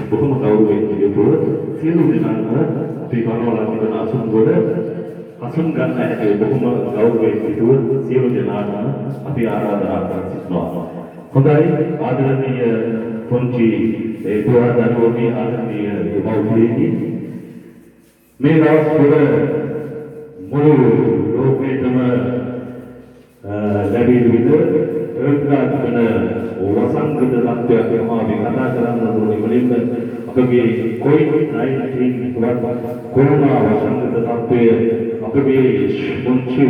බොහොම ගෞරවයෙන් යුතුව සියලු දෙනාම අපි ගණවලා තිබෙන අසුන් වල අසුන් ගන්න හැටි බොහොම ගෞරවයෙන් යුතුව සියලු දෙනාම අපි ආරාධනා කර සිටිනවා. හොඳයි ආදරණීය පොන්චි ඒ පුරාදරුවෝගේ ආදරණීය දෙමව්පියනි මේ දවස් වල මුළු ලෝකෙටම ලැබී විද එක්ලාත්මන වසංගත තත්ත්වයක් යනවා මේ කතා කරන්න ඕනේ මුලින්ම අපගේ COVID-19 කොරෝනා වසංගත තත්ත්වය අපගේ මුංචි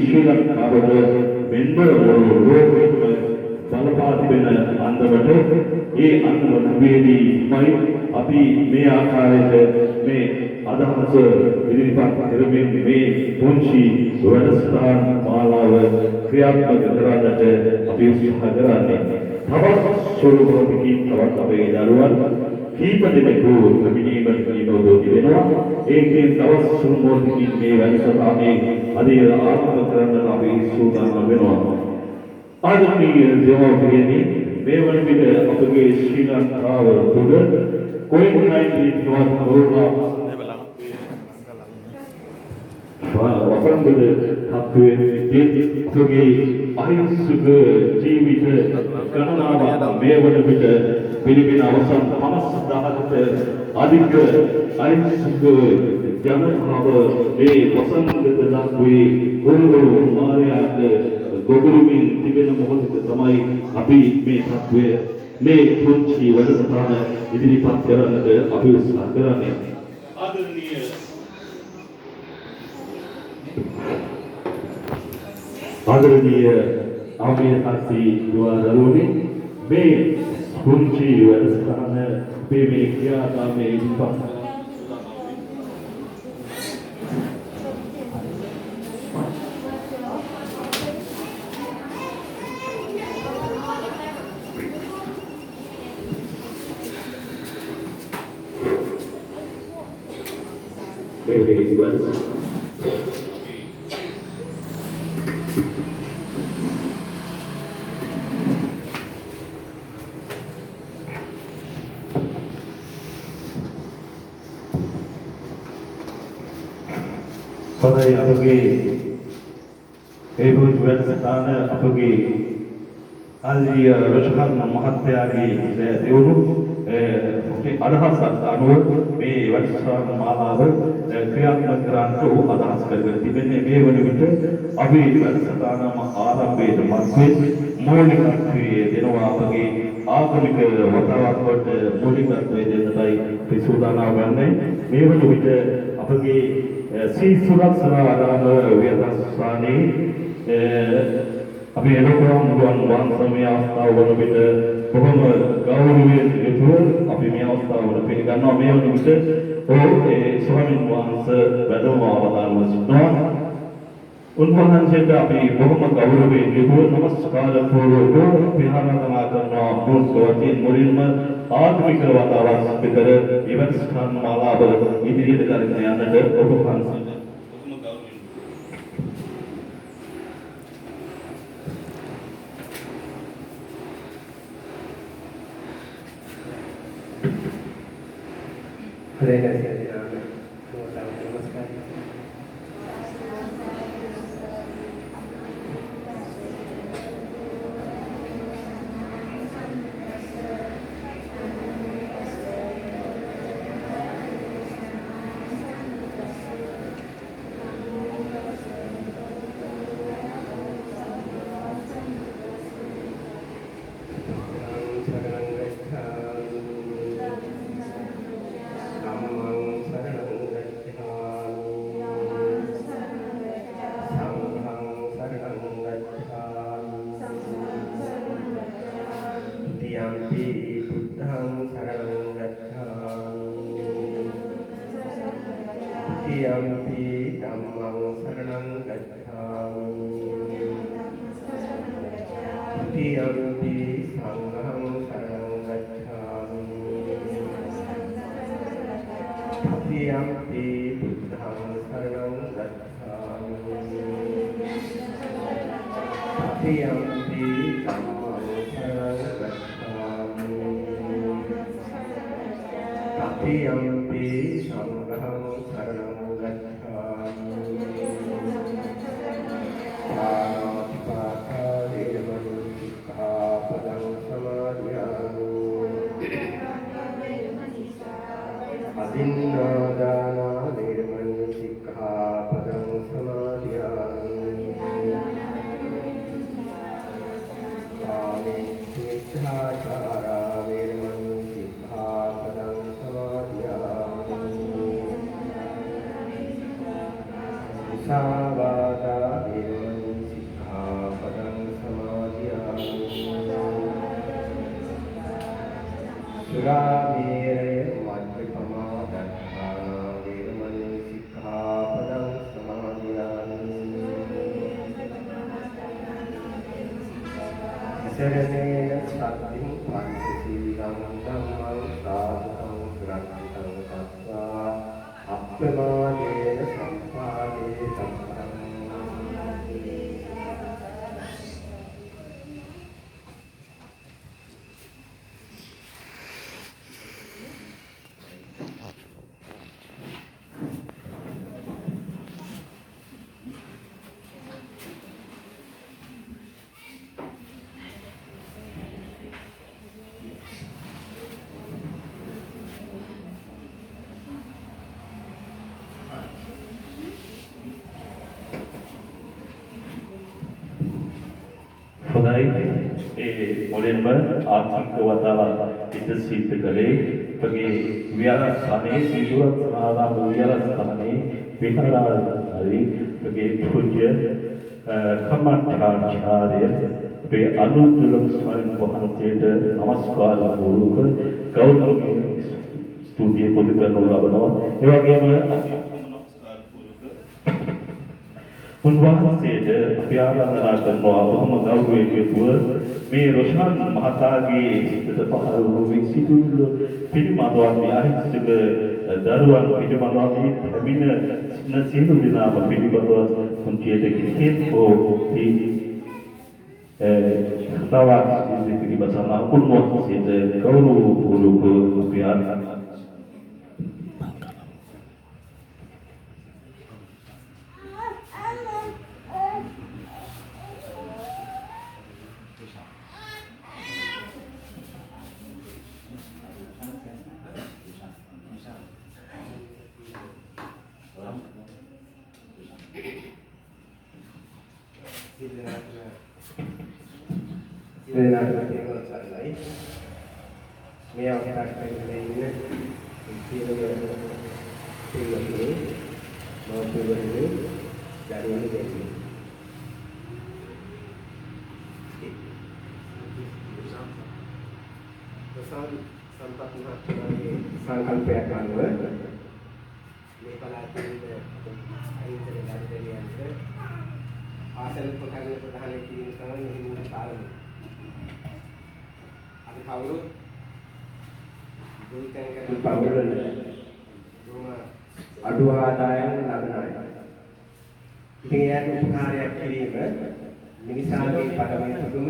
ශ්‍රී ලංකාවල මෙන්න ලෝකෙටම බලපා තිබෙන අන්දමට ඒ අන්දමේදී අපි මේ ආකාරයට මේ අදහස ඉදිරිපත් කරමින් මේ පුංචි වැඩසටහන් මාලාව ක්‍රියාත්මක කරන්නට අපි උත්සාහ කරන්නේ. තවත් ස්වරූපකින් තවත් අපේ දරුවන් කීප දෙනෙකු ලැබීමට නියෝජිත වෙනවා. ඒකෙන් තවත් ස්වරූපකින් මේ වැඩසටහනේ අධිය ආරම්භ කරන්නට අපි සූදානම් වෙනවා. ආදරණීය දෙමව්පියනි මේ වන විට අපගේ ශ්‍රී ලංකාව තුළ COVID-19 කොරෝනා වසංගත තත්ත්වයේ ඔබගේ අහිංසක ජීවිත ගණනාවක් මේ වන විට පිළිබින අවසන් 50000කට අධික අහිංසක ජනතාව මේ වසංගත තත්ත්වයේ කොරෝනා මායාවට ගොදුරුමින් තිබෙන මොහොතක තමයි අපි මේ තත්ත්වය මේ පුංචි වැඩසටහන ඉදිරිපත් කරන්නට අපි උත්සාහ කරන්නේ. ආදරණීය ආමේ හස්ති දුවදරුවනි මේ පුංචි වැඩසටහන මේ ක්‍රියාදාමයේ ඉදිරිපත් Pada apage ebuj වැඩසටහන අපගේ ආල්ලිය රොෂකන් මහත්තයාගේ දෙවුණු අදහස් අනුව මේ වැඩසටහන මාලාව ක්‍රියාත්මක කරන්නට ඔහු අදහස් කරගෙන තිබෙන්නේ. මේ වන විට අපි වැඩසටහන ආරම්භයේ මැදේ මූලිකත්වයේ දෙනවා අපගේ ආගමික වතාවත්වට මූලිකත්වයේ දෙන්නයි සූදානම් වන්නේ. මේ වන විට අපගේ ශ්‍රී සුරක්ෂා ආරාම ව්‍යවස්ථානයේ අපි එනකොම් වන්සමේ අවස්ථාව වන විට බොහොම ගෞරවයෙන් යුතුව අපි මේ අවස්ථාව වල පිළිගන්නවා. මේ වන විට ඒ ස්වාමීන් වහන්සේ වැඩම අවදානම සිටිනවා. උන්වහන්සේට අපි බොහොම ගෞරවයෙන් යුතුව නමස්කාර පූර්වක විහාරාධනා කරනවා. මුල්කවතින් මුලින්ම ආත්මික වතාවක් පිටර ඉවත් ස්ථාන මාලාව ඉදිරියට කරගෙන යන්නට ඔබ වහන්සේට බොහොම ගෞරවයෙන් हरे हरे नमस्कार. Tiyampi sangham saranam gacchami. Pānātipātā vemani sikkhapadam samadhiyāmi. Adinādāna vemani sikkhapadam samadhiyāmi. Miccācārā vemani sikkhapadam samadhiyāmi. Musāvādā vemani sikkhapadam samadhiyāmi. Surāmēraya madhyamā dattānā vemani sikkhapadam samadhiyāmi. Saranena sattim pancasīlam dhammam sādham suratam sattva appamādena sampāde sampam. හොඳයි මුලින්ම ආත්මික වතාවක් ඉදිරියට කළේ අපගේ විහාරස්ථානයේ සීලවත් සමාදාන විහාරස්ථානයේ විහාරාධිපති අපගේ පූජ්‍ය කම්මඨාචාර්ය අපේ අනුත්තුලම් ස්වාමීන් වහන්සේට නමස්කාර පූර්වක ගෞරවයෙන් ස්තුතිය පොදු කරනවා ලබනවා. ඒ වගේම උන්වහන්සේට අපි ආරාධනා කරනවා බොහොම ගෞරවයෙන් යුතුව මේ රොෂාන් මහතාගේ සිතට පහළ වූ විසිතුරු පිළිමදවන්නේ අහිංසක දරුවන් පිළිමදවන්නේ පැමිණ සියලු දෙනාම පිළිබඳව උන්තියට කිසිත් හෝ තවත් ඉදිරි පිළිබඳව උන්වහන්සේට ගෞරවපූර්වක අපි ආරාධනා මේ අවස්ථාවට ඉන්නේ සියලු පිළිවෙලේ මෞතුරුනේ දරුවනි දෙන්නේ. සම්පත් මහත්මයාගේ සංකල්පයක් අනුව මේ පළාතේ අයිතර ගාඩියන්ට ආසන ප්‍රකාශන ප්‍රධාන කිරීම තමයි මෙහි කාරණය. අපි කවුරුත් පවුලන අඩු ආදායම් ලබන අය. ඉතින් එයාට උපකාරයක් කිරීම මිනිසාගේ පරම පුදුම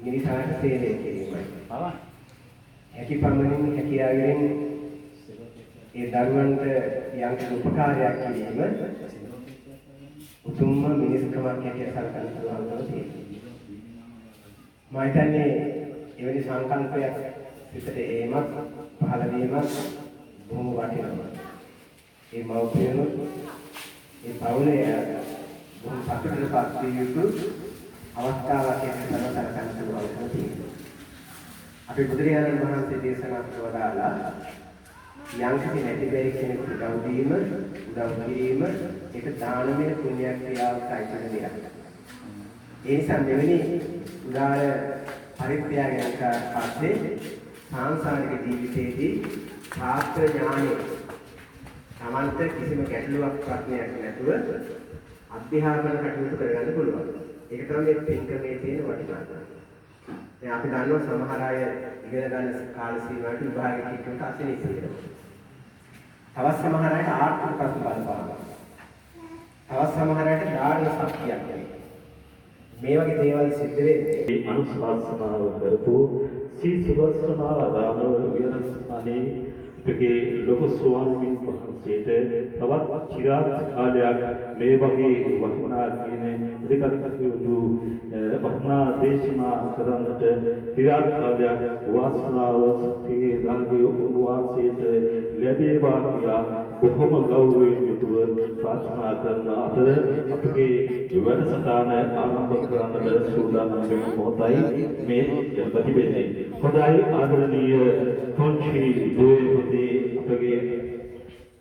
මිනිසාට සේවය කිරීමයි. හැකි පමණින් හැකියාවෙන් ඒ දරුවන්ට යම් උපකාරයක් කිරීම උතුම්ම මිනිස්කමක් හැටියට සැලකන්න පුළුවන්කම තියෙනවා. මම හිතන්නේ එවැනි සංකල්පයක් පිටට ඒමක් පහළ වීමක් බොහොම වටිනවා. ඒ මෞපියනු ඒ පවුලේ බොහොම සතුටටපත් විය යුතු අවස්ථාවක් හැටියට සැලකන්න පුළුවන්කම තියෙනවා. අපි බුදුරජාණන් වහන්සේ දේශනා කරවදාලා යම් කිසි නැති දෙයක් කෙනෙකුට උදව් දීම, උදව් කිරීම ඒක දානමය පුණ්‍ය ක්‍රියාවක් අයිති දෙයක්. ඒ නිසා මෙවැනි උදාර පරිත්‍යාගයන් පස්සේ සාංශාරික ජීවිතයේදී ශාස්ත්‍ර ඥානෙ සමන්ත කිසිම ගැටලුවක් ප්‍රශ්නයක් නැතුව අධ්‍යාපන කටයුතු කරගන්න පුළුවන්. ඒක තමයි මේ පින්කමේ තියෙන වටිනාකම. දැන් අපි දන්නවා සමහර අය ඉගෙන ගන්න කාල සීමාවට විභාග කිට්ටුවට අසනීප වෙනවා. තවත් සමහර අයට ආර්ථික ප්‍රශ්න බලපානවා. තවත් සමහර අයට දාන ශක්තියක් නැහැ. මේ වගේ දේවල් සිද්ධ වෙන්නේ අනුශාසනාව කරපු සී සුවස්නාරාම විහාරස්ථානයේ අපගේ ලොකු ස්වාමීන් වහන්සේට තවත් චිරාත් කාලයක් මේ වගේ වටිනා කියන දෙකක් වටිනා දේශනා කරන්නට චිරාත් කාලයක් වාසනාව සිතේ රාගය වාසයට ලැබේවා කියලා බොහොම ගෞරවයෙන් යුතුව ප්‍රාර්ථනා කරන අතර අපගේ වැඩසටහන ආරම්භ කරන්නට සූදානම් වෙන මොහොතයි මේ ප්‍රතිබෙන්නේ. හොඳයි ආදරණීය කොන්චි දුවේ අපගේ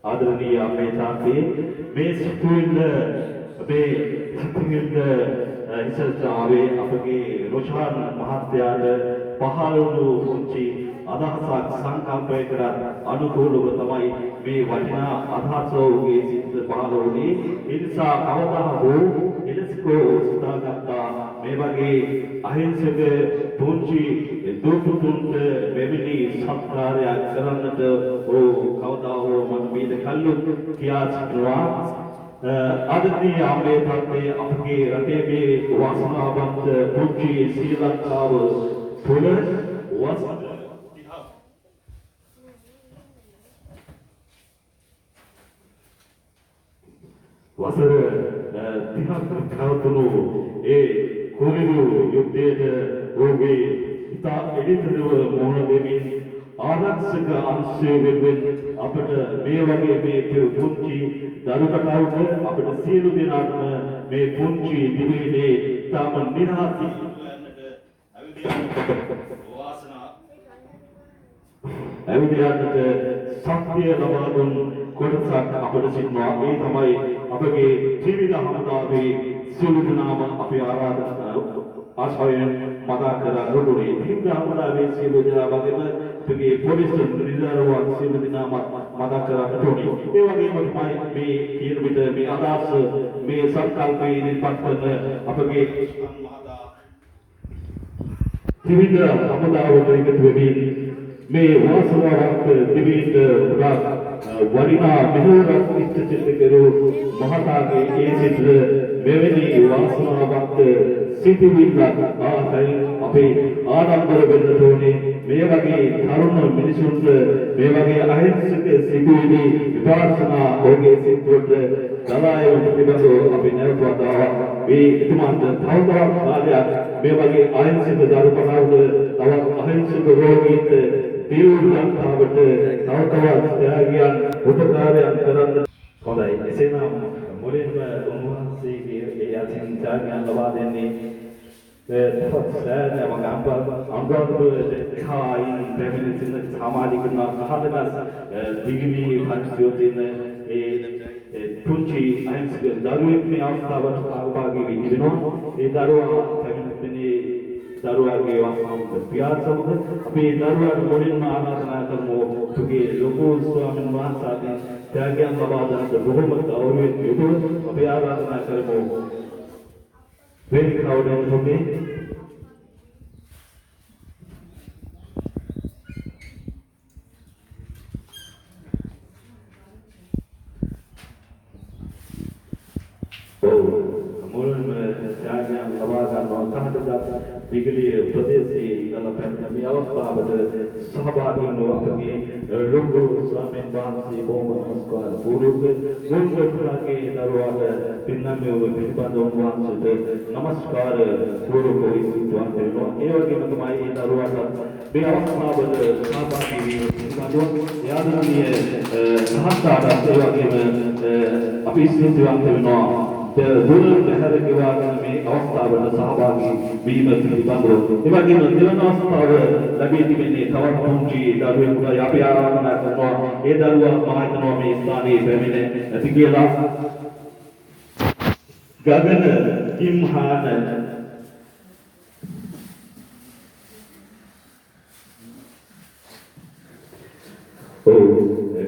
ආදරණීය අපේ තාත්තේ මේ සිතුවිල්ල අපේ සිතුවිල්ල ඉස්සරහාවේ අපගේ රොෂාන් මහත්තයාට පහළ වූ පුංචි අදහසක් සංකල්පයකට අනුකූලව තමයි මේ වටිනා අදහස ඔහුගේ සිත පහළ වුණේ. ඒ නිසා කවදා හෝ එලෙසකෝ උත්සාහගත්තා මේ වගේ අහිංසක පුංචි දුපුතුන්ට මෙවැනි සත්කාරයක් කරන්නට කවදා හෝ මම මේ කල්ලු කියා සිටිනවා. ආදරණීය අපේ තාත්තේ අපගේ රටේ මේ වාසනාවන්ත පුංචි ශ්‍රී ලංකාව තුළ වසර 30ක් පැවතුණු ඒ කොරිඩෝ යුද්ධයේ ඔහුගේ ඉතා එළිතව මුහුණ දෙමින් ආරක්ෂක අංශය වෙනුවෙන් අපට මේ වගේ මේ පුංචි දරුකටාවට අපට සියලු දෙනාටම මේ පුංචි දිවිනේ තාම නිරාසී ඇවිදයන්ට ශක්තිය ලබා දුන් කොටසක් අපට සිටිනවා. ඒ තමයි අපගේ ත්‍රිවිධ හමුදාවේ සියලු දෙනාම අපේ ආශාවෙන් මතක් කරගන්නුනේ. ත්‍රිවිධ හමුදාවේ සියලු දෙනා වගේම අපගේ පොලිස් නිලධාරීන් සියලු දෙනාම මතක් කරගන්නට ඕනේ. ඒ වගේම තමයි මේ කියන විට මේ අදහස් මේ සංකල්පයේ ඉදිරිපත් කරන අපගේ ත්‍රිවිධ හමුදාවට එකතු වෙමින් මේ වාසනාවන්ත දිවිට වරිණා මෙහෙවරක් ඉස්තෙච්ච කරු මහතාගේ ඒ සිත මෙවැනි වාසනාවන්ත සිටිවිල්ලක් ආසයි අපේ ආඩම්බර වෙන්න ඕනේ. මේ වගේ තරුණ මිනිසුන්ට මේ වගේ අහිංසක සිටිවිලි විපස්සනා ඔහුගේ සිත්වලට ගලායන පිළිබඳව අපි නැවත වතාවක් මේ එතුමන්ට තවතවත් කාලයක් මේ වගේ අහිංසක දරුපනාවට තවත් අහිංසක රෝගීන්ට දියුණු ලංකාවට තවතවත් ත්‍යාගයන් උපකාරයන් කරන්න. හොඳයි. එසේනම් මුලින්ම උන්වහන්සේගේ ඒ අතින් ත්‍යාගයන් ලබා දෙන්නේ තවත් සෑම අංගවලට කායින් පැමිණෙන සමාජික නාහදනස් දිගිලි පන්සියෝතින ඒ පුංචි අහිංසක දරුවෙක් මේ අවස්ථාවට සහභාගී වෙනවා. ඒ දරුවා පැමිණෙන්නේ දරුවාගේ වාසනාවන්ත පියා සමග අපි දරුවාට මුලින්ම ආරාධනා කරමු. තුගේ ලොකු ස්වාමීන් වහන්සේගේ ත්‍යාගයන් ලබා දෙන්නට බොහොම ගෞරවයෙන් යුතුව අපි ආරාධනා කරමු. වේදිකාවට තුගේ මුලින්ම ත්‍යාගයන් ලබා ගන්නවා. විගලිය ප්‍රදේශයේ ඉඳලා පැමිණ මේ අවස්ථාවට සහභාගී වන අපගේ ලොකු ස්වාමීන් වහන්සේ බොහොම නමස්කාර පූර්වක මුල්ගොඩගේ දරුවාට පින්නම්යව පිළිබඳව වහන්සේට නමස්කාර පූර්වක ඉස්තුවන් දෙනවා. ඒ වගේම තමයි ඒ දරුවාට මේ අවස්ථාවට සහභාගී වීම පිළිබඳව යාදනීය සහස්තාරත් ඒ වගේම අපි ඉස්තුවන් දෙනවා. දුර බහැර ගෙවාගෙන මේ අවස්ථාවට සහභාගී වීම පිළිබඳව ඒ වගේම දෙවන අවස්ථාව ලැබී තිබෙන්නේ තවත් පුංචි දරුවෙකුට අපි ආරාධනා කරනවා. ඒ දරුවා මම හිතනවා මේ ස්ථානයේ පැමිණ ඇති කියලා. ගගන කිම්හාන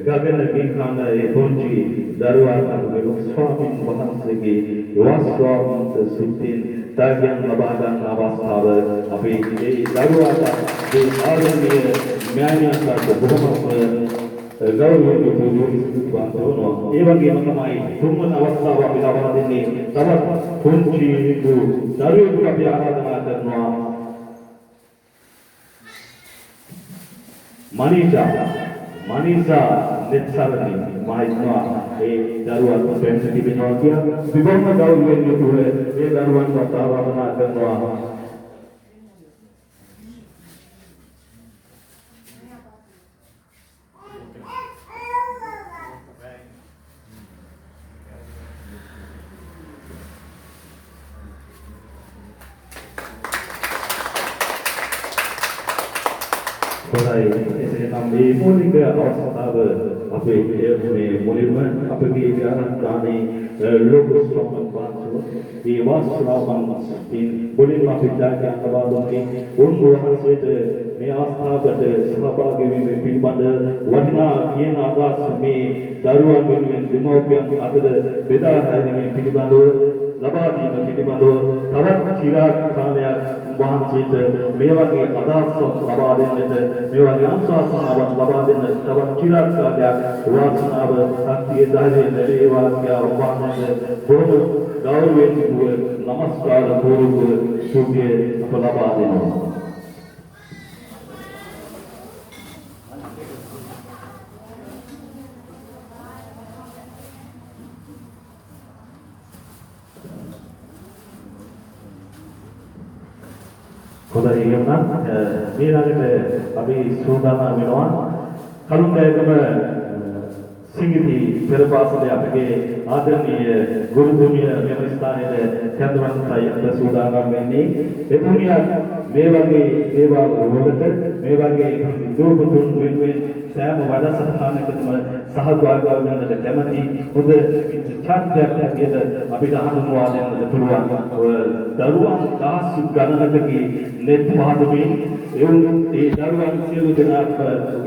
ගගන කිම්හාන ඒ පුංචි දරුවා තමයි ස්වාමීන් වහන්සේගේ වාස්වාවන්ත සිතින් ත්‍යාගයන් ලබා ගන්න අවස්ථාව අපි ඒ දරුවාට මේ ආරම්භයේ ඥානයට බොහොම ගෞරවයෙන් ඉස්තුවන් කරනවා. ඒ වගේම තමයි තුන්වන අවස්ථාව අපි ලබා දෙන්නේ තවත් පුංචි දරුවෙකුට අපි ආරාධනා කරනවා. මනීෂා මනිසා නෙත්සරණි මහිත්වා ඒ දරුවන් පෙන්වති තිබෙනවා කියන විභවම ගෞරවයෙන් යුතුව ඒ දරුවන්ට ආරාධනා කරනවා. හොඳයි එසේනම් මේ මූලික අවස්ථාව අපේ මේ මුලින්ම අපගේ විහාරස්ථානයේ ලොකු සම්මානව මේ වාස්තුලාවන් මුලින්ම අපිට ලබා දුන්නේ උන්වහන්සේට මේ අවස්ථාවට සහභාගී වීම පිළිබඳ වටිනා කියන අදහස් මේ දරුවන් වෙනුවෙන් දෙමව්පියන් අතර බෙදා හැරීම පිළිබඳව ලබා දීම පිළිබඳව තවත් චිරාත් කාලයක් වහන්සේට මේ වගේ අදහස් ලබා දෙන්නට මේ වගේ අනුශාසනාවක් ලබා දෙන්න තවත් චිරාත් කාලයක් වාසනාව ශක්තිය ධෛර්යය ලැබේවා කියලා වහන්සේට බොහොම ගෞරවයෙන් නමස්කාර පූර්වක සුභය අප ලබා දෙනවා. හොඳයි එහෙනම් ඊළඟට අපි සූදානම් වෙනවා කලුණෑගම සිංගිති පෙරපාසලේ අපගේ ආදරණීය ගුරුතුමිය මෙම ස්ථානයේ කැඳවන්නයි අප සූදානම් වෙන්නේ. එතුමිය මේ වගේ දේවල් වලට මේ වගේ දුරුතුන් වෙනුවෙන් සෑම වැඩසටහනකටම සහභාගී වෙන්නට කැමැති හොඳ ඡාත්‍රයක් හැටියට අපිට හඳුන්වා දෙන්නට පුළුවන්. දරුවන් දහස් ගණනකගේ net මාධ්‍යමින් ඒ දරුවන් සියලු දෙනාට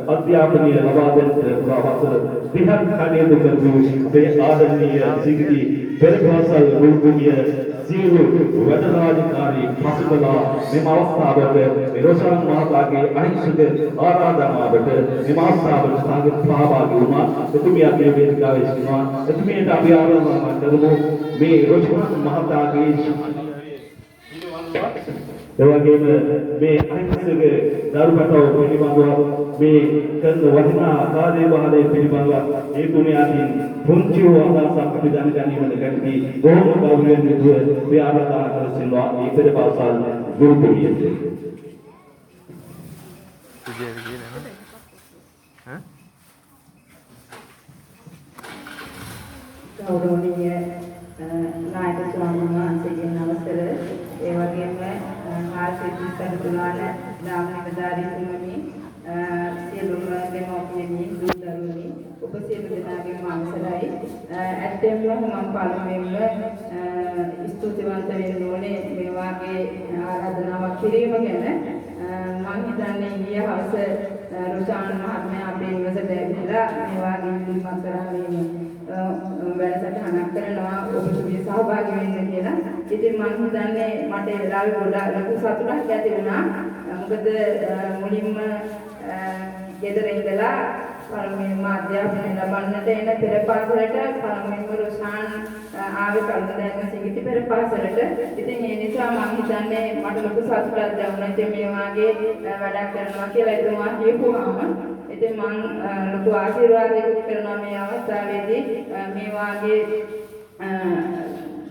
අධ්‍යාපනය ලබා දෙන්නට අවසර දිහත් කටයුතු කරපු අපේ ආදරණීය සිංගිති පෙරපාසල් ගුරුතුමිය සියලු වැඩ රාජකාරී පසුබලා මෙම අවස්ථාවට රොෂාන් මහතාගේ අහිංසක ආරාධනාවට මෙම අවස්ථාවට සහභාගී වුණා. එතුමිය අපේ වේදිකාවේ සිටිනවා. එතුමියට අපි ආරාධනා කරමු මේ රොෂාන් මහතාගේ එවැගේම මේ අහිංසක දරුවටව පිළිබඳව මේ කරන වටිනා කාර්යභාරය පිළිබඳව ඒ තුනියකින් පුංචිව අදහසක් අපි දැනගැනීමට කැමති බොහොම ගෞරවයෙන් යුතුව මේ ආරාධනා කර සිටිනවා මේ පෙරපාසල් ගුරුතුමියට. ගෞරවනීය නායක ස්වාමීන් වහන්සේගෙන් අවසර ඒ වගේම ආර්ථික සම්පූර්ණ නාමනිදාරී තුමනි සියලුම දෙමව්පියනි දූ දරුවනි ඔබ සියලු දෙනාගේම අවසරයි. ඇත්තෙන්ම මම පළමුවෙන්ම ස්තුතිවන්ත වෙන්න ඕනේ මේ වාගේ ආරාධනාවක් කිරීම ගැන. මම හිතන්නේ ඊයේ හවස රුචාන් මහත්මයා අපේ නිවසට ඇවිල්ලා මේ වාගේ ඉල්ලීමක් කරා මේ වැඩසටහනක් කරනවා ඔබතුමිය සහභාගී වෙන්න කියලා. ඉතින් මම හිතන්නේ මට ඒ වෙලාවේ ගොඩාක් ලොකු සතුටක් ඇති වුණා. මොකද මුලින්ම ගෙදර ඉඳලා පළමුවෙන්ම අධ්‍යාපනය ලබන්නට එන පෙරපාසලට පළමුවෙන්ම රොෂාන් ආවේ කලුණෑගම සිංගිති පෙරපාසලට. ඉතින් ඒ නිසා මම හිතන්නේ මට ලොකු සතුටක් දැනුණා. ඉතින් මේ වාගේ වැඩක් කරනවා කියලා එතුමා කියපුවාම ඉතින් මම ලොකු ආශිර්වාදයක් කරනවා මේ අවස්ථාවේදී මේ වාගේ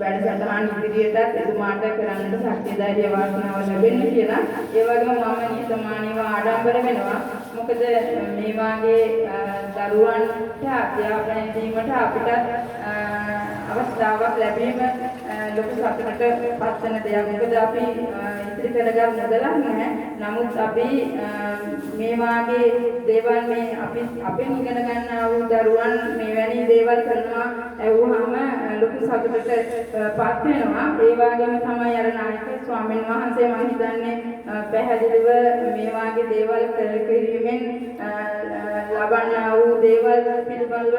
වැඩසටහන් ඉදිරියටත් එතුමාට කරන්නට ශක්තිය ධෛර්ය වාසනාව ලැබෙන්න කියලා. ඒ වගේම මම නිහතමානීව ආඩම්බර වෙනවා. මොකද මේ වාගේ දරුවන්ට අධ්‍යාපනය දීමට අපිට අවස්ථාවක් ලැබීම ලොකු සතුටකට පත්වන දෙයක්. මොකද අපි ඉතිරි කරගන්න මුදලක් නැහැ. නමුත් අපි මේ වාගේ දේවල් මේ අපි අපෙන් ඉගෙන ගන්නා වූ දරුවන් මෙවැනි දේවල් කරනවා ඇහුවාම ලොකු සතුටකට පත් වෙනවා. ඒ වගේම තමයි අර නායක ස්වාමීන් වහන්සේ මම හිතන්නේ පැහැදිලිව මේ වාගේ දේවල් කිරීමෙන් ලබන්නා වූ දේවල් පිළිබඳව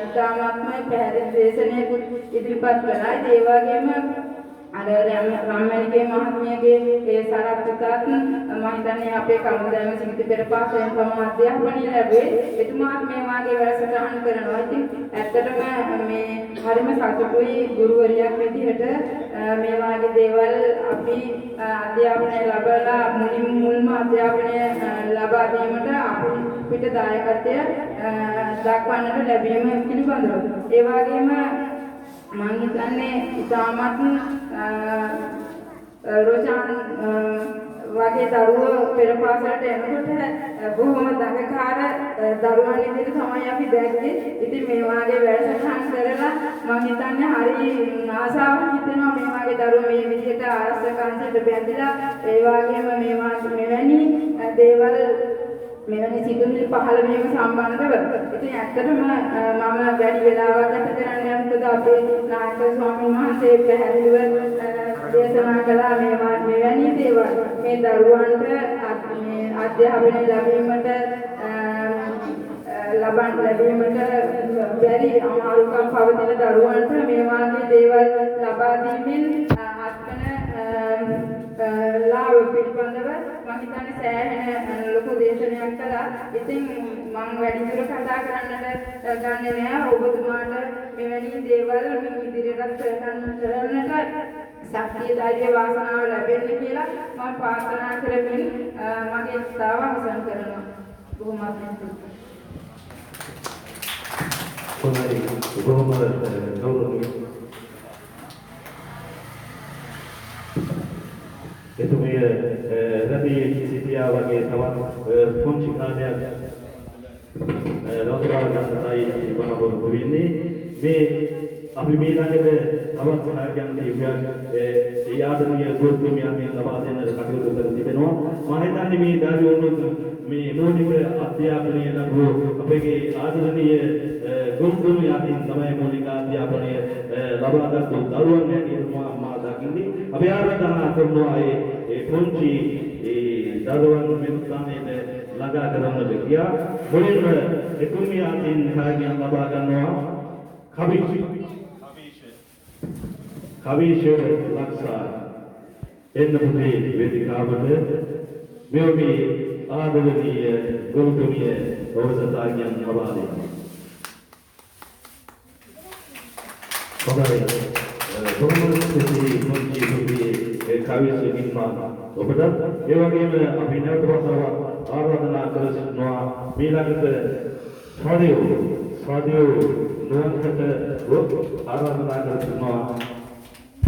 ඉතාමත්ම පැහැදිලි දේශනාවක් ඉදිරිපත් කළා. ඒ වගේම අර රාමමණිගේ මහත්මියගේ ඒ සරත්තුතත් මම හිතන්නේ අපේ කමුදෑම සිංහි පෙරපාසයෙන් තමයි අධ්‍යාපනය ලැබුවේ. එතුමාත් මේ වාගේ වැඩසටහන් කරනවා. ඉතින් ඇත්තටම මේ හරිම සතුටුයි ගුරුවරියක් විදිහට මේ වාගේ දේවල් අපි අධ්‍යාපනය ලැබලා මුලින්ම අධ්‍යාපනය ලබා දීමට අපිට දායකත්වය දක්වන්නට ලැබීම පිළිබඳව. ඒ වගේම මම හිතන්නේ ඉතාමත් රොෂාන් වගේ දරුවෝ පෙර පාසලට එනකොට බොහොම දඟකාර දරුවන් විදිහට තමයි අපි දැක්කේ. ඉතින් මේ වාගේ වැඩසටහන් කරලා මම හිතන්නේ හරි ආසාවක් හිතෙනවා මේ වාගේ දරුවෝ මේ විදිහට ආරක්ෂකයන්ට බැඳිලා ඒ වගේම මෙවැනි දේවල් මෙවැනි සිදුවිලි පහළ වීම සම්බන්ධව ඉතින් ඇත්තටම මම වැඩි වෙලාවක් ගත කරන්නේ මොකද අපේ නායක ස්වාමීන් වහන්සේ පැහැදිලිව දේශනා කළා මෙවැනි දේවල් මේ දරුවන්ට මේ අධ්‍යාපනය ලැබීමට බැරි අමාරුකම් පවතින දරුවන්ට මේ වාගේ දේවල් ලබා දීමෙන් අත්වන ලාභ පිළිබඳව මම හිතන්නේ සෑහෙන ලොකු දේශනයක් කළා. ඉතින් මම වැඩිදුර කතා කරන්නට ගන්නෙ නෑ. ඔබතුමාට මෙවැනි දේවල් ඉදිරියටත් කරන්නට ශක්තිය ධෛර්ය වාසනාව ලැබෙන්න කියලා මම ප්‍රාර්ථනා කරමින් මගේ කතාව අවසන් කරනවා. බොහොම ස්තුතියි. බොහොම ගෞරවනීය එතුමිය රැඳී සිටියා වගේ තවත් පුංචි කාලයක් ලෝකවාද ගන්නයි බණවරු වෙන්නේ මේ අපි මේ ළඟට තවත් සහායකයන් දීපියක් ඒ ආදරණීය ගුරුතුමියන්ගෙන් ලබා දෙන්න කටයුතු කර තිබෙනවා. මම හිතන්නේ මේ දරුවනුත් මේ මූලික අධ්‍යාපනය ලැබුව අපගේ ආදරණීය ගුරුතුමියන්ගෙන් තමයි මූලික අධ්‍යාපනය ලබාගත්තු දරුවන් හැටියට මා දකින්නේ. අපි ආරාධනා කරනවා ඒ පුංචි දරුවන් මේ ස්ථානයේ ළඟා කරන්නට ගියා. මුලින්ම එතුමියන්ගෙන් සහායකයන් ලබා ගන්නවා කවිෂ ලක්ෂා එන්න පුතේ වේදිකාවට මෙවැනි ආදරණීය ගුරුතුමිය ඔබසතාගෙන් ලබා දෙනවා. ඔබයි කොහොමද මේ කවිෂ නිර්මාණ ඔබට ඒ වගේම අපි නැවත වතාවක් ආරාධනා කරනවා ඊළඟට සාදියෝ නොවන්කට ආරාධනා කරනවා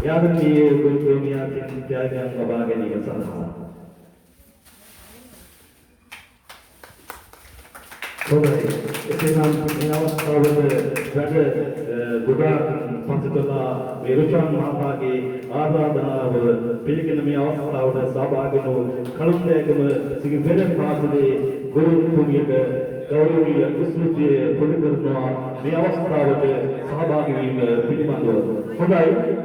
යාදනීය ගුරුතුමියන්ගෙන් ත්‍යාගයන් ලබා ගැනීම සඳහා. ඔබයි එසේනම් මේ අවස්ථාවල වැඩ ගොඩාක් පසුකලා විරුචාන් මහතාගේ ආරාධනාව පිළිගෙන මේ අවස්ථාවට සහභාගී වූ කලුණෑගම සිගි වෙන පාසලේ ගුරුතුමියට ගෞරවනීය ස්තුතිය පුද කරනවා මේ අවස්ථාවට සහභාගී වීම පිළිබඳව. හොඳයි.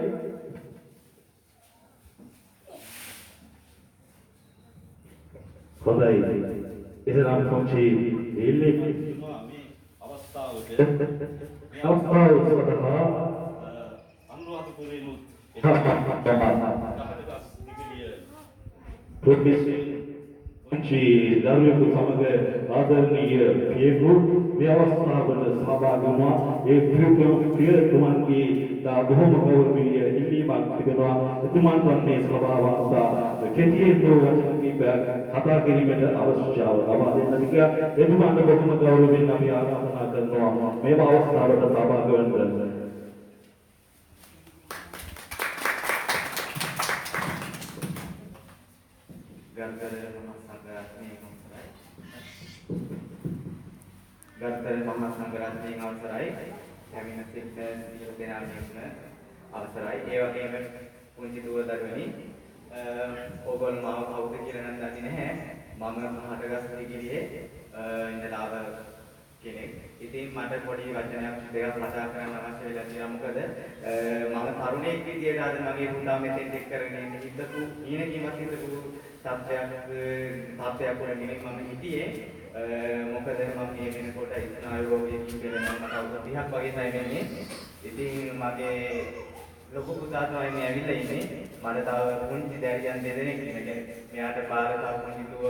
එසේනම් කොච්චි ඉල්ලි මේ අවස්ථාවට සඳහා අනුරාධපුරේනුත් පුංචි දරුවෙකු සමග ආදරණීය පියෙකු මේ අවස්ථාවට සහභාගී වුණා. ඒ පියෙකුමන්ගේ බොහොම ගෞරවනීය ඉල්ලීමක් තිබෙනවා. එතුමන්ට මේ සභාව අවස්ථා කෙටියෙන් කතා කිරීමට අවශ්‍යතාව ලබා දෙන්න කියලා එතුමන්ට බොහොම ගෞරවයෙන් අපි ආරාධනා කරනවා මේ අවස්ථාවට සහභාගී වෙන්න. ගරුතර මහා සංඝරත්නයන් අවසරයි කැබිනට් සෙක්ටර් සියලු දෙනාගේම අවසරයි ඒ වගේම පුංචි දුව දරුවනි ඔයගොල්ලෝ මාව කවුද කියලා නම් දන්නේ නැහැ මම හටගස් දිගිරියේ ඉඳලාව කෙනෙක්. ඉතින් මට පොඩි වචනයක් දෙකක් කතා කරන්න අවශ්‍ය වෙලා තියෙනවා. මොකද මම තරුණයෙක් විදියට අද මගේ පුතා මෙතෙන් එක් කරගෙන හිටපු ඊනකීමක් හිටපු තත්ත්වයක් වල නෙමෙයි මම හිටියේ. මොකද මම මේ වෙනකොට ස්නායු රෝගයකින් පෙළෙනවා මට අවුරුදු 30ක් වගේ තමයි වෙන්නේ. ඉතින් මගේ ලොකු පුතා තමයි මේ ඇවිල්ලා ඉන්නේ. මට තව පුංචි දැරියන් දෙදෙනෙක් ඉන්නේ. මෙයාට බාල තව පුංචි දුව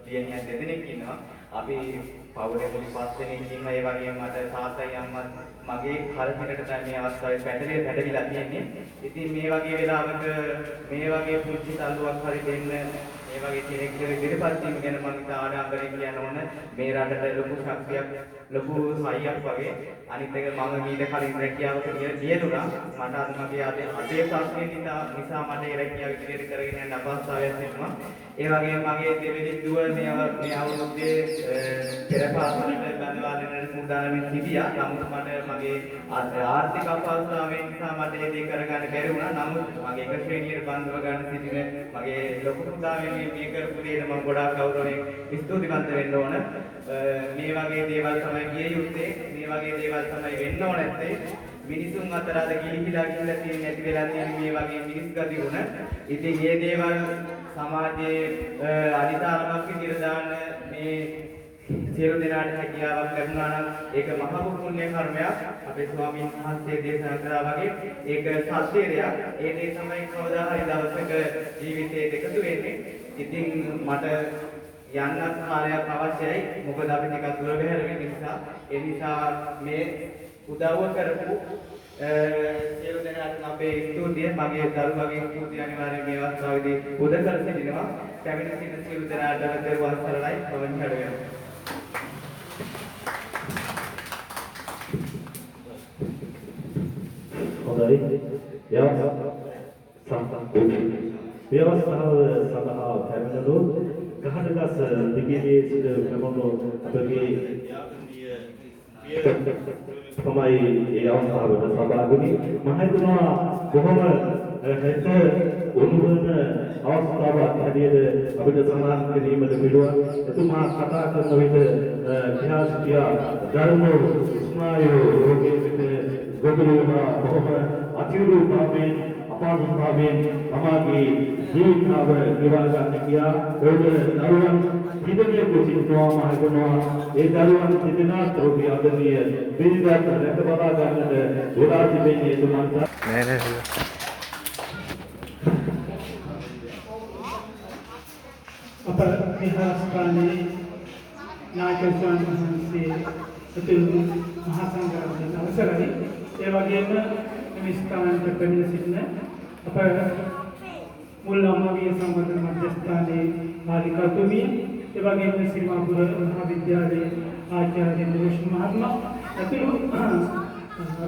දියණියන් දෙදෙනෙක් ඉන්නවා. අපි පවුලේ පොඩි 5 දෙනෙක් ඉන්නවා. ඒ වගේම මට තාත්තයි අම්මත් මගේ කල්පිටට තමයි මේ අවස්ථාවේ පැටලිලා තියෙන්නේ. ඉතින් මේ වගේ වෙලාවක මේ වගේ පුංචි තල්ලුවක් හරි දෙන්න මේ වගේ කෙනෙක් ඉදිරිපත් වීම ගැන මම ඉතා ආඩම්බරයෙන් කියන්න ඕන. මේ රටට ලොකු ශක්තියක් ලොකු සහයයක් වගේ. අනිත් එක මම මීට කලින් රැකියාවක ගියදුනා. මට අද මගේ අධේ ප්‍රශ්නේ නිසා මට ඒ රැකියාව ඉදිරියට කරගෙන යන්න අපහසුතාවයක් වෙනවා. ඒ වගේම මගේ දෙවෙනි දුව මේ අවුරුද්දේ පෙර පාසලට බඳවාගෙන සූදානම් සිටියා. නමුත් මට මගේ ආර්ථික අපහසුතාවයන් නිසා මට ඒ දේ කරගන්න බැරි වුණා. නමුත් මගේ එක ශ්‍රේණියට බඳව ගන්න සිටින මගේ ලොකු පුතාවෙන් මේ කරපු දේට මම ගොඩාක් ගෞරවයෙන් ස්තුතිවන්ත වෙන්න ඕන. මේ වගේ දේවල් තමයි ගිය යුත්තේ. මේ වගේ දේවල් තමයි වෙන්න ඕන නැත්තේ. මිනිසුන් අතර අද ගිලිහිලා තියෙන නැති වෙලා තියෙන මේ වගේ මිනිස් ගති වුණ. ඉතින් මේ දේවල් සමාජයේ අනිතාරමක් විදිහට දාන්න මේ සියලු දෙනාට හැකියාවක් ලැබුණා නම් ඒක මහ පුණ්‍ය කර්මයක්. අපේ ස්වාමීන් වහන්සේ දේශනා කරා වගේ ඒක සත්‍යයක්. ඒ දේ තමයි කවදා හරි දවසක ජීවිතේ එකතු වෙන්නේ. ඉතින් මට යන්නත් කාලයක් අවශ්‍යයි. මොකද අපි ටිකක් දුර බැහැර වෙන නිසා. ඒ නිසා මේ උදව්ව කරපු සියලු දෙනාට අපේ ස්තුතිය, මගේ දරුවගේ ස්තුතිය අනිවාර්යයෙන් මේ අවස්ථාවේදී උද කර සිටිනවා. කැමින සිටින සියලු දෙනාට දරුවන් සරණයි පවන් හැඩ වෙනවා. හොඳයි. ව්‍යවස්ථාව සඳහා පැමිණුණු ගහනගස් දිගියේ සිට ප්‍රමුණු අපගේ තමයි ඒ අවස්ථාවට සහභාගී මම හිතනවා කොහොම හෙට උණුවන අවස්ථාවක් හැටියට අපිට සමාන කිරීමට පුළුවන්. එතුමා කතා කරන විට කියා ධර්ම ස්නායු රෝගී විට ගොදුරුවා කොහොම අතිරුපාවෙන් අපාදුපාවෙන් තමාගේ ජීවිතාව ගෙවා ගන්න කියා ඔය දරුවන් හිතේ කුසිනවා මම හිතනවා ඒ දරුවන් සිටිනා රෝගී ආදරණීය පිළිගත් රැක බලා ගන්නට වෙලා තිබෙන්නේ එතුමන්ට නෑ අප විහාරස්ථානයේ නායක ස්වාමීන් වහන්සේ ඇතුළු මහා සංඝරත්නයේ අවසරයි. ඒ වගේම මේ ස්ථානයට පැමිණ සිටින අප මුල් අමාවිය සම්බන්ධ මධ්‍යස්ථානයේ පාලිකාතුමිය, ඒ වගේම සිරිමාපුර මහා විද්‍යාලයේ ආචාර්ය නිරෝෂ් මහත්මයා ඇතුළු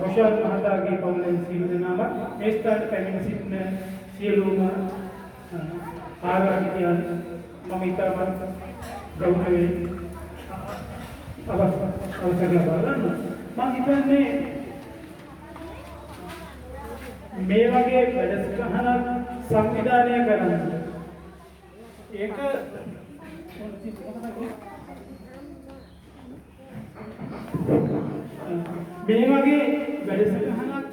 රොෂාල් මහතාගේ පවුලේ සියලු දෙනාම මේ ස්ථානයට පැමිණ සිටින සියලුම ආරාධිතයන් මම ඉතාමත් ගෞරවයෙන් අවසර ලබා ගන්නවා. මම හිතන්නේ මේ වගේ වැඩසටහනක් සංවිධානය කරන්න ඒක මේ වගේ වැඩසටහනක්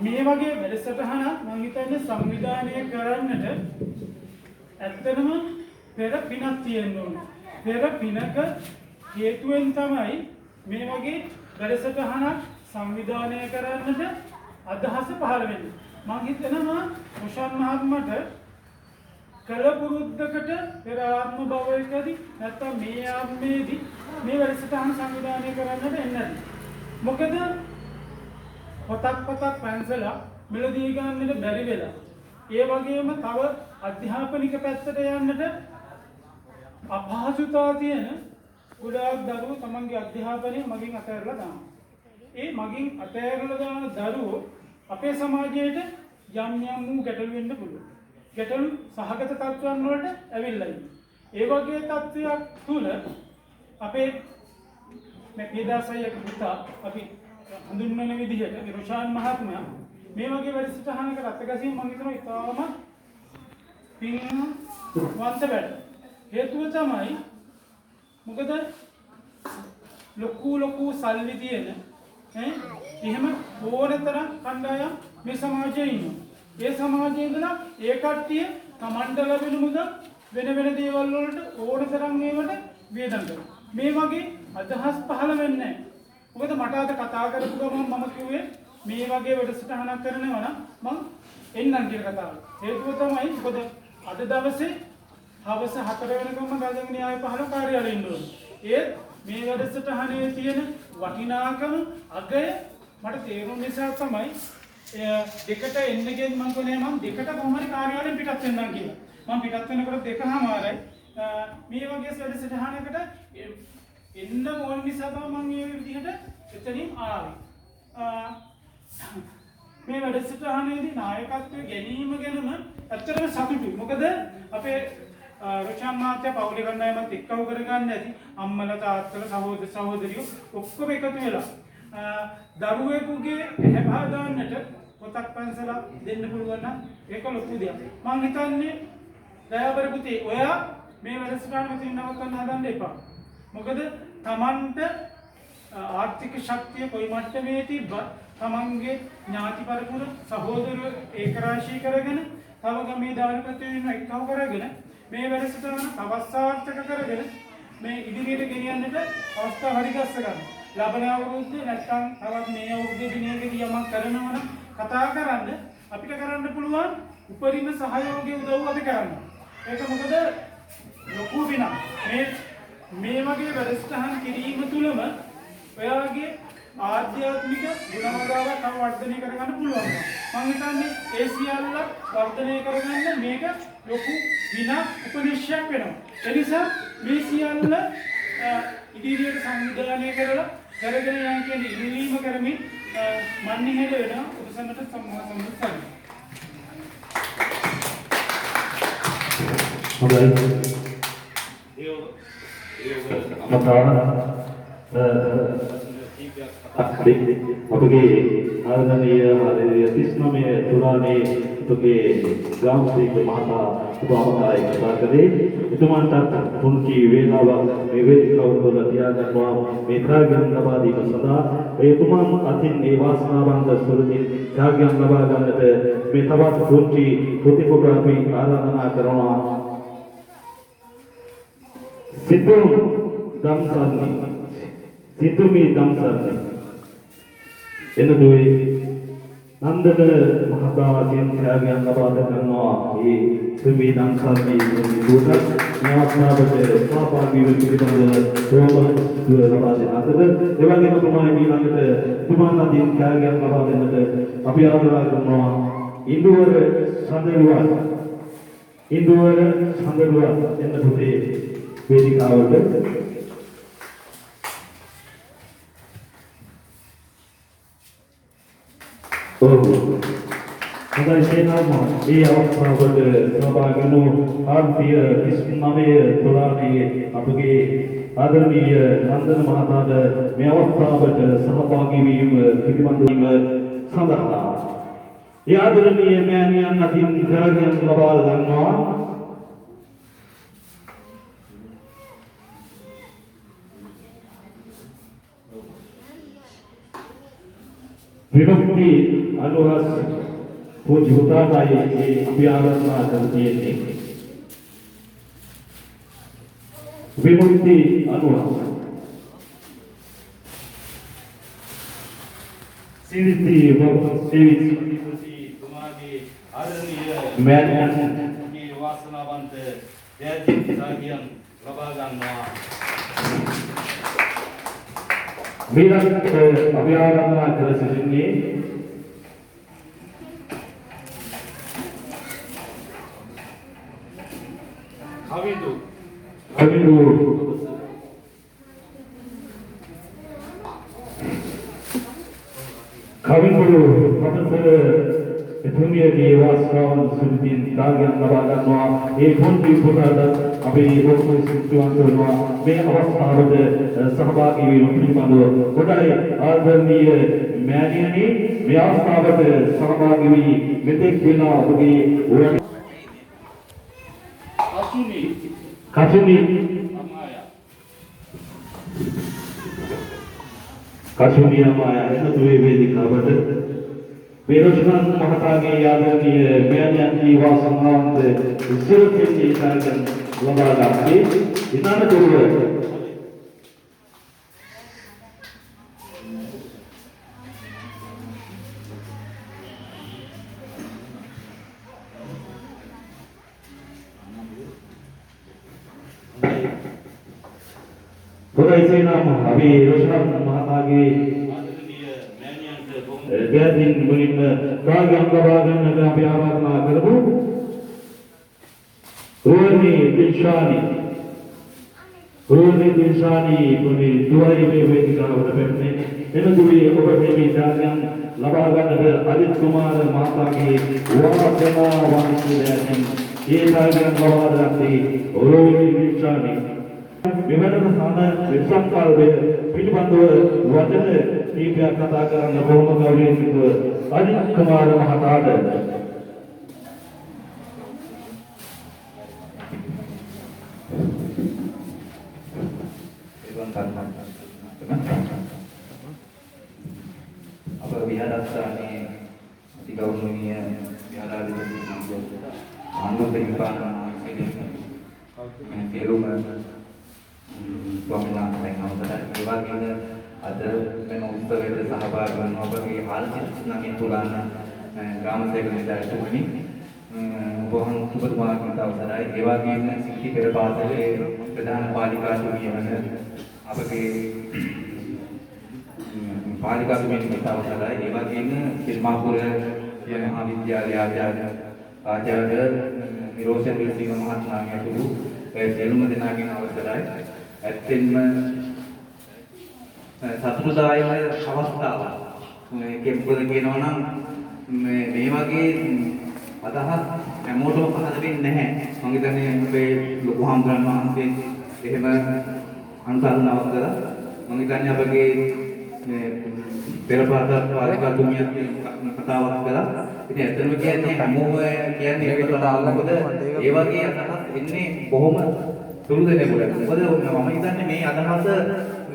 මේ වගේ වැඩසටහනක් මම හිතන්නේ සංවිධානය කරන්නට ඇත්තටම පෙර පිනක් තියෙන්න ඕන. පෙර පිනක හේතුවෙන් තමයි මේ වගේ වැඩසටහනක් සංවිධානය කරන්නට අදහස පහළ වෙන්නේ. මම හිතනවා රොෂාන් මහත්මයාට කලපුරුද්දකට පෙර ආත්ම භවයකදී නැත්නම් මේ ආත්මයේදී මේ වැඩසටහන සංවිධානය කරන්නට එන්නේ. මොකද පොතක් පැන්සලා මෙලදී ගන්නට බැරි වෙලා. ඒ වගේම තව අධ්‍යාපනික පැත්තට යන්නට අපහසුතාව තියෙන ගොඩාක් දරුවෝ තමන්ගේ අධ්‍යාපනය මගින් අතහැරලා දානවා. ඒ මගින් අතහැරලා දාන දරුවෝ අපේ සමාජයට යම් වූ ගැටලු වෙන්න පුළුවන්. ගැටලු සහගත තත්ත්වයන් වලට ඇවිල්ලා ඉන්නේ. ඒ වගේ තත්ත්වයක් තුල අපේ මේ පීඩාසයක පුතා අපි හඳුන්වන විදිහට රොෂාන් මහත්මයා මේ වගේ වැඩසටහනකට අත්ගැසීම මම හිතනවා ඉතාම පින්වන්ත වැඩ. හේතුව තමයි මොකද ලොකු සල්ලි තියෙන එහෙම ඕනතරම් කණ්ඩායම් මේ සමාජයේ ඉන්නවා. ඒ සමාජයේ ඉඳලා ඒ කට්ටිය තමන්ට ලැබෙන මුදල් වෙන දේවල් වලට ඕනතරම් ඒවට වියදම් කරනවා. මේ වගේ අදහස් පහළ වෙන්නේ නැහැ. මොකද මට අද කතා කරපු ගමන් මම කිව්වේ මේ වගේ වැඩසටහනක් කරනවා නම් මම එන්නම් කියලා කතාව. හේතුව තමයි මොකද අද දවසේ හවස 4 වෙනකම්ම ගල්ජංග න්‍යාය 15 කාර්යාලයේ ඉන්න ඕනේ. ඒත් මේ වැඩසටහනේ තියෙන වටිනාකම අගය මට තේරුම් නිසා තමයි දෙකට එන්නගෙන් මම කොනේ මම දෙකට කොහොමද කාර්යාලයෙන් පිටත් වෙන්නම් කියලා. මම පිටත් වෙනකොට 2:00මාරයි මේ වගේ වැඩසටහනකට එන්න ඕන නිසා තමයි මම මේ විදිහට එතනින් ආවේ. මේ වැඩසටහනේදී නායකත්වය ගැනීම ගැනම ඇත්තටම සතුටුයි. මොකද අපේ රොෂාන් මහත්තයා පවුලේ කණ්ඩායමත් එක්කව කරගන්න ඇති අම්මලා තාත්තලා සහෝදර සහෝදරියෝ ඔක්කොම එකතු වෙලා දරුවෙකුගේ හැබා දාන්නට පොතක් පන්සලක් දෙන්න පුළුවන් නම් ඒක ලොකු දෙයක්. මම හිතන්නේ දයාබර පුතේ ඔයා මේ වැඩසටහන මෙතන නවත්තන්න හදන්න එපා. මොකද Tamanට ආර්ථික ශක්තිය කොයි මට්ටමේ තිබ්බත් තමන්ගේ ඥාති පරපුර සහෝදරයෝ ඒකරාශී කරගෙන තව ගමේ දාන ප්‍රතිවින එක්කව කරගෙන මේ වැඩසටහන තවත් සාර්ථක කරගෙන මේ ඉදිරියට ගෙනියන්නට අවස්ථාව හරිගස්ස ගන්න. ලබන අවුරුද්දේ නැත්නම් තවත් මේ අවුරුද්දේ දිනයකදී යමක් කරනවා නම් කතා කරන්න අපිට කරන්න පුළුවන් උපරිම සහයෝගය උදව් අපි කරන්න. ඒක මොකද ලොකු විනා මේ වගේ වැඩසටහන් කිරීම තුළම ඔයාගේ ආධ්‍යාත්මික ගුණවර්ධනයක් තව වර්ධනය කරගන්න පුළුවන්. මම හිතන්නේ ඒ සියල්ල වර්ධනය කරගන්න මේක ලොකු විනා උපනිශ්‍රයක් වෙනවා. ඒ නිසා මේ සියල්ල ඉදිරියට සංවිධානය කරලා කරගෙන යන කියන්නේ ඉල්ලීම කරමින් මන්නිහෙඩ වෙනවා උපසන්නට සම්මුඛයි. හොඳයි. අපගේ ආරාධනීය 39 තුරානේ අපගේ ගාම්සීක මහතා උපමතායි කතා කරේ එතුමාන්ට පුංචි වේලාවක් මේ වේදිකාව තුළ තියාගන්නවා මේ ත්‍යාගයන් ලබා දීම සඳහා එතුමන් අතින් මේ වාසනාවන්ත ස්වරූපී ත්‍යාගයන් ලබා ගන්නට මේ තවත් පුංචි ප්‍රතිපෝග්‍රාමි ආරාධනා කරනවා සිතුමි දම්සර්ණි එනදුවේ නන්දන මහතාගෙන් ත්‍යාගයන් ලබා ගන්නවා මේ සිතුමි දම්සර්ණි දුක න්‍යාස්නාවට සහභාගී වෙන්න පිළිබඳව ප්‍රෝග්‍රෑම් ලබා දෙන අතර එවැගේම තමයි ඊළඟට තුමාණන්ගෙන් ත්‍යාගයන් ලබා දෙන්නට අපි ආරාධනා කරනවා ඉන්දුවර සඳරුවා එන්න පුතේ වේදිකාවට හොඳයි සේනාම ඒ අවස්ථාවට සහභාගී වුණු ආර්ථික 39 තුරානේ අපගේ ආදරණීය නන්දන මහතාට මේ අවස්ථාවට සහභාගී වීම පිළිබඳව සඳහා ඒ ආදරණීය මෑණියන් අතින් ත්‍යාගයන් ලබා ගන්නවා විමුක්ති අනුරාධ පූජ්‍ය උදානායි අපි ආරාධනා කරන්නේ විමුක්ති අනුරාධ සිරිති තුමාගේ ආදරණීය මෑණියන්ගේ වාසනාවන්ත ත්‍යාගයන් ලබා ගන්නවා ඊළඟට අපි ආරාධනා කර සිටින්නේ කවිඳු ප්‍රොෆෙසර් එතුමියගේ වාසනාවන් සුදුකින් ත්‍යාගයන් ලබා ගන්නවා ඒ පොන්ති පුරාද අපි ඔක්කොම සිතුවන්ත වෙනවා මේ අවස්ථාවට සහභාගී වීම පිළිබඳව කොටයි ආදරණීය මෑණියනි මේ අවස්ථාවට සහභාගී වී මෙතෙක් වෙලා ඔබගේ කසුනි අමාය එනතුවේ වේදිකාවට පෙරොෂ්ණන් මහතාගේ ආදරණීය මෑණියන්ගේ වාසනාවන්ත ඉස්සරකින් ත්‍යාගයන් ලබා ගන්නේ ඉතාම දුර ගොඩයි නම් අපි රොෂාන් මහතාගේ ආදරණීය මෑණියන්ට ගැදින් මුලින්ම කාර්යම් ලබා ගන්නට අපි ආරාධනා කරමු. रोहिणी दिलशानी पुनी दुआई में वेदिका बैठने इन दुबी ओबे में जागरण लबा गन अजित कुमार माता की वासना वाणी रहने ये जागरण लबा जाती रोहिणी दिलशानी विभिन्न स्थान विश्राम काल में पिटबंधु वचन दीप्या कथा करन बहुम गौरी अजित कुमार महाताड අප විහාරස්ථානයේ අති ගෞරවනීය විහාරාධිපති මහත්මයා ආනන්දහිමිපාණන් වහන්සේගේ සියලුම ස්වාමීන් වහන්සේලාගෙන් අවසරයි. ඒ වගේම අද මෙම උත්සවයට සහභාගී වන ඔබගේ ආල්චිත්නකින් තුලන්න ග්‍රාම සේවක නිලධාරීතුමනි බොහොම සුබතුමාගෙන් අවසරයි. ඒ වගේම සික්ටි පෙර පාසලේ ප්‍රධාන පාලිකාතුමිය වන අපගේ පාලිකාතුමියට අවසරයි. ඒ වගේම සිල්මාපුර මහාවිද්‍යාලයේ ආචාර්ය නිරෝෂන් විසිංහ මහත්මයාගේ ඇතුළු සියලුම දෙනාගෙන් අවසරයි. ඇත්තෙන්ම සතුටුදායක අවස්ථාවක්. මොකද කියනවා නම් මේ වගේ අදහස් හැමෝටම පහළ වෙන්නේ නැහැ. මම හිතන්නේ අපේ ලොකු හාමුදුරන් වහන්සේ එහෙම අනුසාරණාවක් කළා. මම හිතන්නේ අපගේ පෙරපාසල් පාලිකාතුමියත් කතාවක් කළා. ඉතින් ඇත්තම කියන්නේ හැමෝම කියන්නේ ඒක තමයි. මොකද ඒ වගේ අදහස් එන්නේ බොහොම සුළු දෙනෙකුට. මොකද මම හිතන්නේ මේ අදහස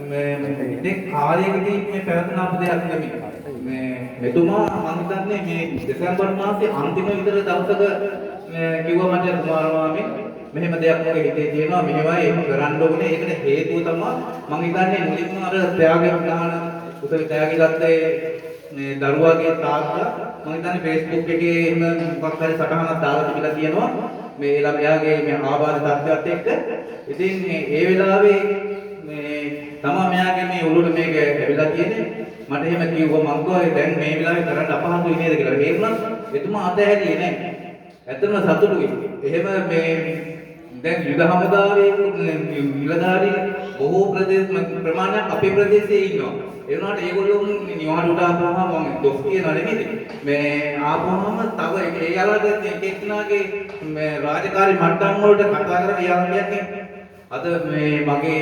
මේ කාලයකදී මේ පැවැත්වෙන අප දෙයක් නෙමෙයි. මෙතුමා මම හිතන්නේ මේ දෙසැම්බර් මාසයේ අන්තිම විතර දවසක කිව්වා මට කුමාරමාමේ මෙහෙම දෙයක් මගේ හිතේ තියෙනවා මෙහෙමයි ඒක කරන්න ඕනේ. ඒකට හේතුව තමයි මම හිතන්නේ මුලින්ම අර ත්‍යාගයෙන් දාන උසවි ත්‍යාගී ගත්තේ මේ දරුවාගේ තාත්තා මම හිතන්නේ Facebook එකේ එහෙම මොකක් හරි සටහනක් දාලා තිබිලා තියෙනවා මේ ළමයාගේ මේ ආබාධ තත්ත්වයට එක්ක. ඉතින් ඒ වෙලාවේ මේ තමයි මෙයාගේ මේ ඔළුවට මේක ඇවිල්ලා තියෙන්නේ. මට එහෙම කිව්වා මං කිව්වා දැන් මේ වෙලාවේ කරන්න අපහසුයි නේද කියලා. ඒ වුණත් එතුමා අතහැරියේ නැහැ. ඇත්තටම සතුටුයි. එහෙම මේ දැන් යුද හමුදාවේ නිලධාරී බොහෝ ප්‍රමාණයක් අපේ ප්‍රදේශයේ ඉන්නවා. ඒ වුණාට ඒගොල්ලෝ නිවාඩුවට ආපුවාම මම දොස් කියනවා නෙමෙයි. මේ ආපුවාම තව ඒ යාළුවාට එක්කෙනාගේ මේ රාජකාරී මට්ටම් වලට කතා කරලා යාළුවා කියන්නේ අද මේ මගේ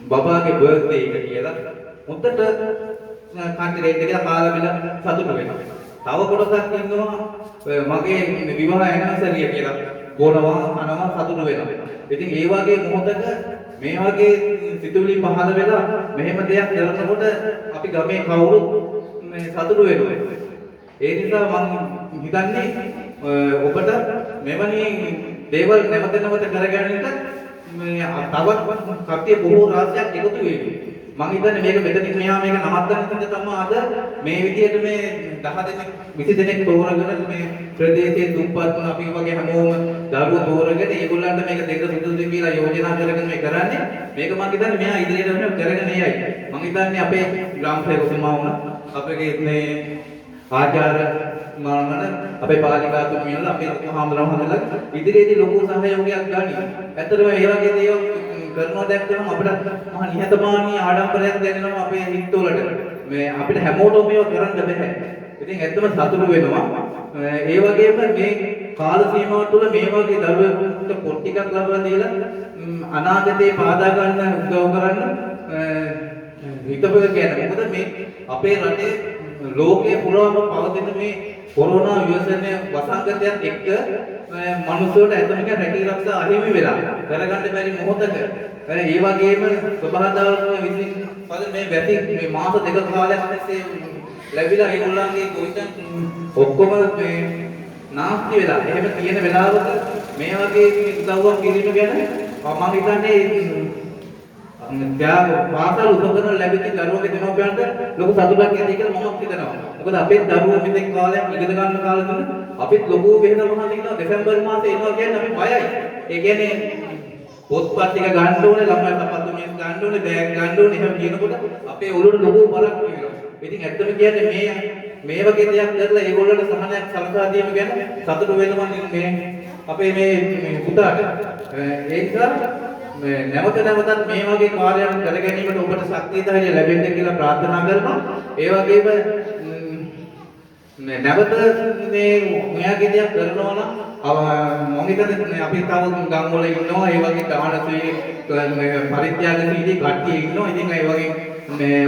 බබාගේ බර්ත්ඩේ එක කියලා මුත්තට කන්ටරේට් එක කාලා බිල සතුටු වෙනවා. තව කොටසක් ඉන්නවා මගේ විවාහ ඇනිවර්සරි කියලා බොනවා කනවා සතුටු වෙනවා. ඉතින් ඒ වගේ මොහොතක මේ වගේ සිතුවිලි පහළ වෙලා මෙහෙම දෙයක් කරනකොට අපි ගමේ කවුරුත් මේ සතුටු වෙනවා. ඒ නිසා මම හිතන්නේ ඔබට මෙවැනි දේවල් නැවත නැවත කරගන්නට මේ තවත් කට්ටිය බොහෝ රාශියක් එකතු වෙයි. මම හිතන්නේ මේක මෙතනින් මෙහා මේක නවත්තන්න හින්දා තමයි අද මේ විදියට මේ 10 දෙනෙක් 20 දෙනෙක් තෝරගෙන මේ ප්‍රදේශයේ දුප්පත් වුණ අපි වගේ හැමෝම දරුවෝ තෝරගෙන ඒගොල්ලන්ට මේක දෙක සුදුසුද කියලා යෝජනා කරගෙන මේ කරන්නේ. මේක මම හිතන්නේ මෙහා ඉදිරියට වෙන කරගෙන යයි. මම හිතන්නේ අපේ ග්‍රාම සේවකතුමා වුණ අපේ මේ ආචාර්ය මානවන අපේ පාලිකාතුමියලා අපේ මහාමුදුරන්වහන්සේලා ඉදිරියේදී ලොකු සහයෝගයක් ගනි. ඇත්තටම මේ වගේ දේවල් කරනවා දැක්කම අපිට මහා නිහතමානී ආඩම්බරයක් දැනෙනවා අපේ හිතවලට. මේ අපිට හැමෝටම මේව කරන්න බෑ. ඉතින් ඇත්තම සතුටු වෙනවා. ඒ වගේම මේ කාල සීමාව තුළ මේ වගේ දරුවෙකුට පොත් ටිකක් ලබා දීලා අනාගතේ පාදා ගන්න උදව් කරන්න හිතපොය කියන්නේ. මොකද මේ අපේ රටේ ලෝකයේ පුරාම පවතින මේ කොරෝනා ව්‍යසනය වසංගතයත් එක්ක මනුස්සයෝට ඇතමික රැකී ආරක්ෂා අහිමි වෙලා කරගන්න බැරි මොහොතක ඒ වගේම සබහාදාරම විසින් පද මේ වැටි මේ මාස දෙක කාලයක් තිස්සේ ලැබිලා ඒගොල්ලන්ගේ ගොවිතැන් ඔක්කොම මේ නාස්ති වෙලා එහෙම තියෙන වෙලාවක මේ වගේ උදව්වක් කිරීම ගැන මම හිතන්නේ පාසල් උපකරණ ලැබිච්ච දරුවගේ දෙමව්පියන්ට ලොකු සතුටක් ඇති කියලා මම හිතනවා. මොකද අපේ දරුවෝ මෙතෙක් කාලයක් ඉගෙන ගන්න කාලෙ තුන අපිත් ලොකු වෙහෙස මහන්සි කරනවා. දෙසැම්බර් මාසේ එනවා කියන්නේ අපි බයයි. ඒ කියන්නේ පොත්පත් ටික ගන්න ඕනේ, ළමයි සපත්තු මේස් ගන්න ඕනේ, බෑග් ගන්න ඕනේ. එහෙම කියනකොට අපේ ඔළුවට ලොකු බරක් වෙනවා. ඉතින් ඇත්තම කියන්නේ මේ වගේ දෙයක් කරලා ඒගොල්ලන්ට සහනයක් සලසා දීම ගැන සතුටු වෙනවා මේ අපේ මේ පුතාට. ඒ නිසා නැවත නැවතත් මේ වගේ කාර්යයන් කර ගැනීමට ඔබට ශක්තිය ධෛර්යය ලැබෙන්න කියලා ප්‍රාර්ථනා කරනවා. ඒ වගේම නැවත මෙයාගේ දෙයක් කරනවා නම් මම හිතන්නේ අපි තව ගම් වල ඉන්නවා ඒ වගේ දානශීලී පරිත්‍යාගශීලී කට්ටිය ඉන්නවා. ඉතින් ඒ වගේ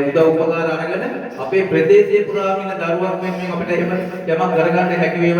උදව් උපකාර අරගෙන අපේ ප්‍රදේශයේ පුරාම ඉන්න දරුවන් වෙනුවෙන් අපිට එහෙම යමක් කරගන්න හැකි වේවා